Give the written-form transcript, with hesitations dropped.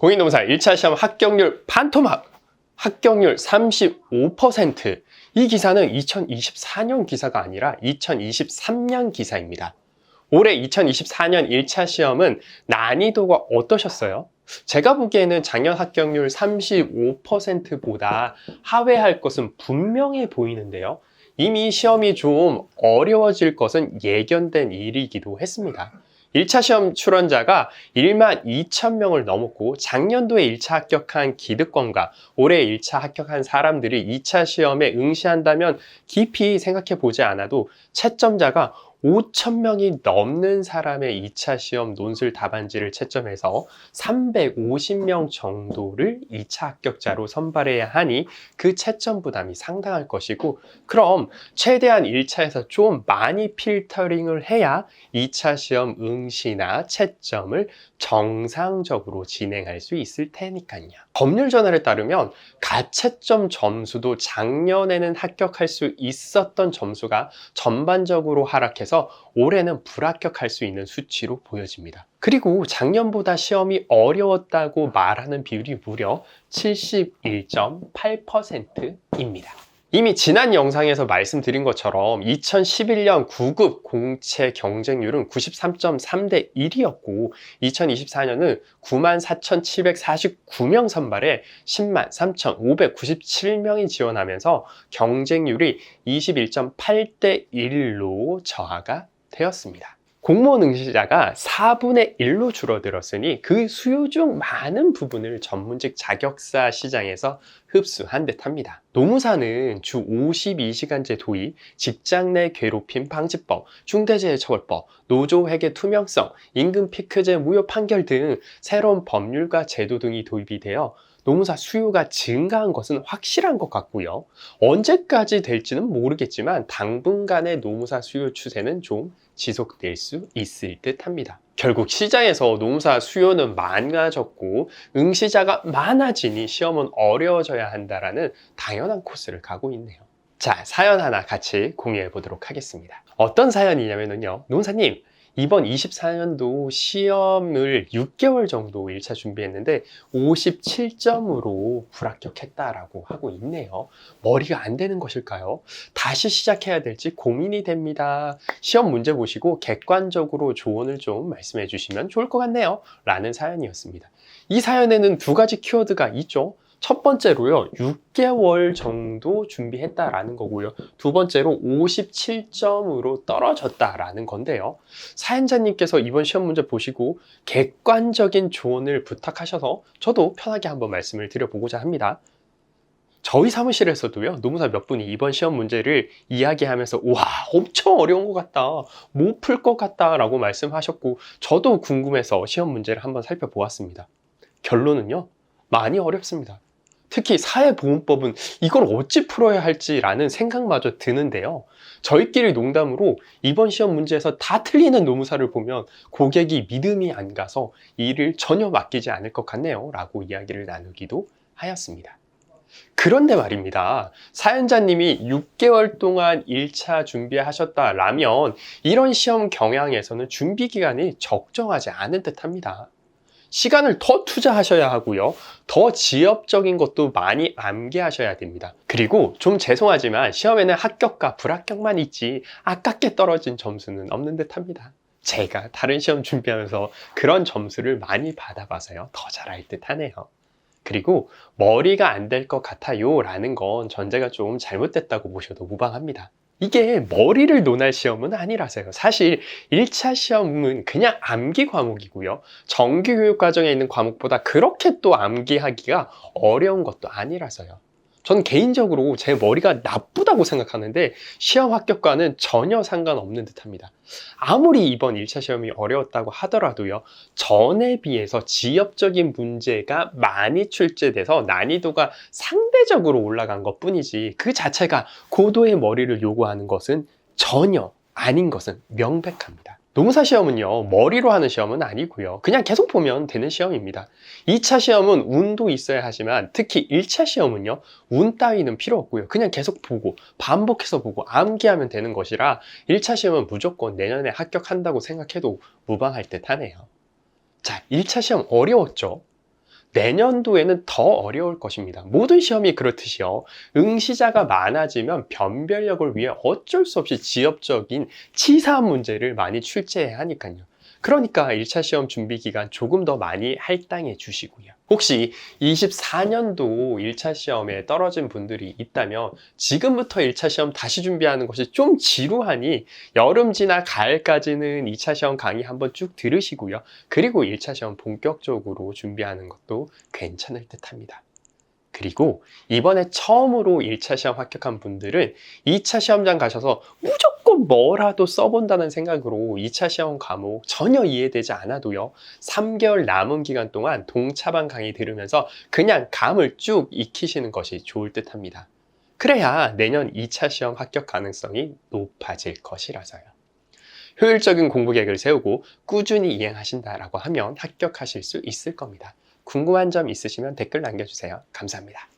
공인노무사 1차 시험 합격률 반토막! 합격률 35%! 이 기사는 2024년 기사가 아니라 2023년 기사입니다. 올해 2024년 1차 시험은 난이도가 어떠셨어요? 제가 보기에는 작년 합격률 35%보다 하회할 것은 분명해 보이는데요. 이미 시험이 좀 어려워질 것은 예견된 일이기도 했습니다. 1차 시험 출원자가 1만 2천 명을 넘었고 작년도에 1차 합격한 기득권과 올해 1차 합격한 사람들이 2차 시험에 응시한다면 깊이 생각해 보지 않아도 채점자가 5천 명이 넘는 사람의 2차 시험 논술 답안지를 채점해서 350명 정도를 2차 합격자로 선발해야 하니 그 채점 부담이 상당할 것이고, 그럼 최대한 1차에서 좀 많이 필터링을 해야 2차 시험 응시나 채점을 정상적으로 진행할 수 있을 테니까요. 법률전환에 따르면 가채점 점수도 작년에는 합격할 수 있었던 점수가 전반적으로 하락해서 올해는 불합격할 수 있는 수치로 보여집니다. 그리고 작년보다 시험이 어려웠다고 말하는 비율이 무려 71.8%입니다. 이미 지난 영상에서 말씀드린 것처럼 2011년 9급 공채 경쟁률은 93.3대 1이었고 2024년은 94,749명 선발에 10만 3,597명이 지원하면서 경쟁률이 21.8대 1로 저하가 되었습니다. 공무원 응시자가 4분의 1로 줄어들었으니 그 수요 중 많은 부분을 전문직 자격사 시장에서 흡수한 듯합니다. 노무사는 주 52시간제 도입, 직장 내 괴롭힘 방지법, 중대재해처벌법, 노조회계 투명성, 임금 피크제 무효 판결 등 새로운 법률과 제도 등이 도입이 되어 노무사 수요가 증가한 것은 확실한 것 같고요. 언제까지 될지는 모르겠지만 당분간의 노무사 수요 추세는 좀 지속될 수 있을 듯 합니다. 결국 시장에서 노무사 수요는 많아졌고 응시자가 많아지니 시험은 어려워져야 한다라는 당연한 코스를 가고 있네요. 자, 사연 하나 같이 공유해 보도록 하겠습니다. 어떤 사연이냐면요. 노무사님, 이번 24년도 시험을 6개월 정도 1차 준비했는데 57점으로 불합격했다라고 하고 있네요. 머리가 안 되는 것일까요? 다시 시작해야 될지 고민이 됩니다. 시험 문제 보시고 객관적으로 조언을 좀 말씀해 주시면 좋을 것 같네요. 라는 사연이었습니다. 이 사연에는 두 가지 키워드가 있죠. 첫 번째로요, 6개월 정도 준비했다라는 거고요. 두 번째로 57점으로 떨어졌다라는 건데요. 사연자님께서 이번 시험 문제 보시고 객관적인 조언을 부탁하셔서 저도 편하게 한번 말씀을 드려보고자 합니다. 저희 사무실에서도요, 노무사 몇 분이 이번 시험 문제를 이야기하면서 와, 엄청 어려운 것 같다, 못 풀 것 같다 라고 말씀하셨고 저도 궁금해서 시험 문제를 한번 살펴보았습니다. 결론은요, 많이 어렵습니다. 특히 사회보험법은 이걸 어찌 풀어야 할지라는 생각마저 드는데요. 저희끼리 농담으로 이번 시험 문제에서 다 틀리는 노무사를 보면 고객이 믿음이 안 가서 일을 전혀 맡기지 않을 것 같네요 라고 이야기를 나누기도 하였습니다. 그런데 말입니다. 사연자님이 6개월 동안 1차 준비하셨다라면 이런 시험 경향에서는 준비 기간이 적정하지 않은 듯합니다. 시간을 더 투자하셔야 하고요. 더 지엽적인 것도 많이 암기하셔야 됩니다. 그리고 좀 죄송하지만 시험에는 합격과 불합격만 있지 아깝게 떨어진 점수는 없는 듯합니다. 제가 다른 시험 준비하면서 그런 점수를 많이 받아봐서요, 더 잘할 듯 하네요. 그리고 머리가 안 될 것 같아요 라는 건 전제가 좀 잘못됐다고 보셔도 무방합니다. 이게 머리를 논할 시험은 아니라서요. 사실 1차 시험은 그냥 암기 과목이고요. 정규교육 과정에 있는 과목보다 그렇게 또 암기하기가 어려운 것도 아니라서요. 전 개인적으로 제 머리가 나쁘다고 생각하는데 시험 합격과는 전혀 상관없는 듯합니다. 아무리 이번 1차 시험이 어려웠다고 하더라도요, 전에 비해서 지엽적인 문제가 많이 출제돼서 난이도가 상대적으로 올라간 것 뿐이지 그 자체가 고도의 머리를 요구하는 것은 전혀 아닌 것은 명백합니다. 노무사 시험은요, 머리로 하는 시험은 아니고요. 그냥 계속 보면 되는 시험입니다. 2차 시험은 운도 있어야 하지만 특히 1차 시험은요, 운 따위는 필요 없고요. 그냥 계속 보고 반복해서 보고 암기하면 되는 것이라 1차 시험은 무조건 내년에 합격한다고 생각해도 무방할 듯 하네요. 자, 1차 시험 어려웠죠? 내년도에는 더 어려울 것입니다. 모든 시험이 그렇듯이요. 응시자가 많아지면 변별력을 위해 어쩔 수 없이 지엽적인 치사한 문제를 많이 출제해야 하니까요. 그러니까 1차 시험 준비 기간 조금 더 많이 할당해 주시고요. 혹시 24년도 1차 시험에 떨어진 분들이 있다면 지금부터 1차 시험 다시 준비하는 것이 좀 지루하니 여름 지나 가을까지는 2차 시험 강의 한번 쭉 들으시고요. 그리고 1차 시험 본격적으로 준비하는 것도 괜찮을 듯 합니다. 그리고 이번에 처음으로 1차 시험 합격한 분들은 2차 시험장 가셔서 무조건 뭐라도 써본다는 생각으로 2차 시험 과목 전혀 이해되지 않아도요, 3개월 남은 기간 동안 동차반 강의 들으면서 그냥 감을 쭉 익히시는 것이 좋을 듯 합니다. 그래야 내년 2차 시험 합격 가능성이 높아질 것이라서요. 효율적인 공부 계획을 세우고 꾸준히 이행하신다라고 하면 합격하실 수 있을 겁니다. 궁금한 점 있으시면 댓글 남겨주세요. 감사합니다.